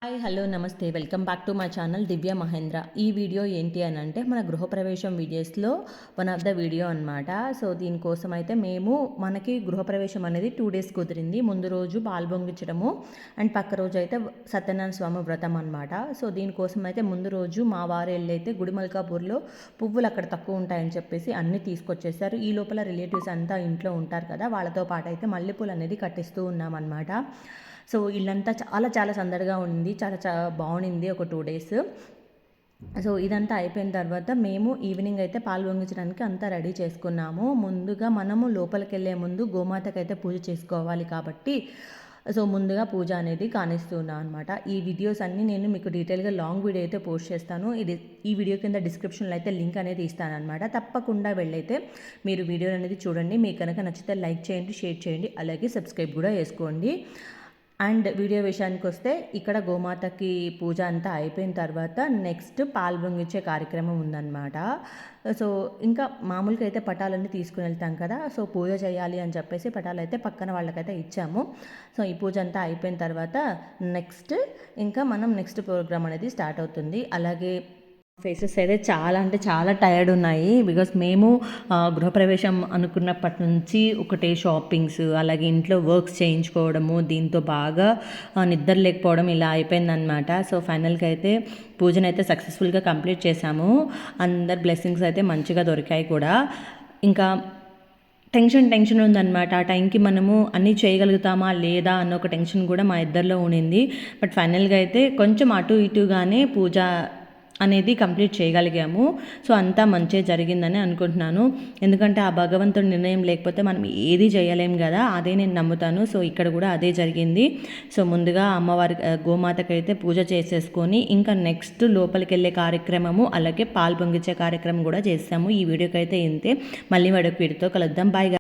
Hi hello నమస్తే welcome back to my channel Divya Mahendra. ఈ video ఏంటి అని అంటే మన గృహప్రవేశం వీడియోస్లో వన్ ఆఫ్ ద వీడియో అనమాట. సో దీనికోసం అయితే మనకి గృహప్రవేశం అనేది 2 days కుదిరింది. ముందు రోజు పాల్పొంగించడము అండ్ పక్క రోజు అయితే సత్యనారాయణ స్వామి వ్రతం అనమాట. సో దీనికోసం అయితే ముందు రోజు మా వారు వెళ్ళైతే గుడిమల్కాపూర్లో పువ్వులు అక్కడ తక్కువ ఉంటాయని చెప్పేసి అన్నీ తీసుకొచ్చేసారు. ఈ లోపల రిలేటివ్స్ అంతా ఇంట్లో ఉంటారు కదా, వాళ్ళతో పాటు అయితే మల్లెపూలు అనేది కట్టిస్తూ ఉన్నామన్నమాట. సో ఇల్లంతా చాలా చాలా సందడిగా ఉంది, చాలా బాగుంది ఒక 2 days. సో ఇదంతా అయిపోయిన తర్వాత మేము ఈవినింగ్ అయితే పాలు పొంగించడానికి అంతా రెడీ చేసుకున్నాము. ముందుగా మనము లోపలికి వెళ్ళే ముందు గోమాతకి అయితే పూజ చేసుకోవాలి కాబట్టి సో ముందుగా పూజ అనేది కానిస్తున్నాను అనమాట. ఈ వీడియోస్ అన్నీ నేను మీకు డీటెయిల్గా లాంగ్ వీడియో అయితే పోస్ట్ చేస్తాను. ఈ వీడియో కింద డిస్క్రిప్షన్లో అయితే లింక్ అనేది ఇస్తానమాట. తప్పకుండా వెళ్ళైతే మీరు వీడియో అనేది చూడండి. మీకు కనుక నచ్చితే లైక్ చేయండి, షేర్ చేయండి, అలాగే సబ్స్క్రైబ్ కూడా చేసుకోండి. అండ్ వీడియో విషయానికి వస్తే ఇక్కడ గోమాతకి పూజ అంతా అయిపోయిన తర్వాత నెక్స్ట్ పాలు పొంగించే కార్యక్రమం ఉందన్నమాట. సో ఇంకా మామూలుగా అయితే పటాలన్నీ తీసుకుని వెళ్తాం కదా, సో పూజ చేయాలి అని చెప్పేసి పటాలు అయితే పక్కన వాళ్ళకైతే ఇచ్చాము. సో ఈ పూజ అంతా అయిపోయిన తర్వాత నెక్స్ట్ ప్రోగ్రామ్ అనేది స్టార్ట్ అవుతుంది. అలాగే ఫేసెస్ అయితే చాలా అంటే చాలా టైర్డ్ ఉన్నాయి. బికాస్ మేము గృహప్రవేశం అనుకున్నప్పటి నుంచి ఒకటే షాపింగ్స్, అలాగే ఇంట్లో వర్క్స్ చేయించుకోవడము, దీంతో బాగా నిద్ర లేకపోవడం ఇలా అయిపోయిందనమాట. సో ఫైనల్గా అయితే పూజనైతే సక్సెస్ఫుల్గా కంప్లీట్ చేశాము. అందరి బ్లెస్సింగ్స్ అయితే మంచిగా దొరికాయి కూడా. ఇంకా టెన్షన్ ఉందన్నమాట. ఆ టైంకి మనము అన్నీ చేయగలుగుతామా లేదా అన్న ఒక టెన్షన్ కూడా మా ఇద్దరిలో ఉండింది. బట్ ఫైనల్గా అయితే కొంచెం అటు ఇటుగానే పూజ అనేది కంప్లీట్ చేయగలిగాము. సో అంతా మంచిగా జరిగిందని అనుకుంటున్నాను. ఎందుకంటే ఆ భగవంతుడి నిర్ణయం లేకపోతే మనం ఏది చేయలేం కదా, అదే నేను నమ్ముతాను. సో ఇక్కడ కూడా అదే జరిగింది. సో ముందుగా అమ్మవారి గోమాతకి అయితే పూజ చేసేసుకొని ఇంకా నెక్స్ట్ లోపలికి వెళ్ళే కార్యక్రమము, అలాగే పాలు పొంగించే కార్యక్రమం కూడా చేస్తాము. ఈ వీడియోకి అయితే ఇంతే. మళ్ళీ వీడియోతో కలుద్దాం. బాయ్.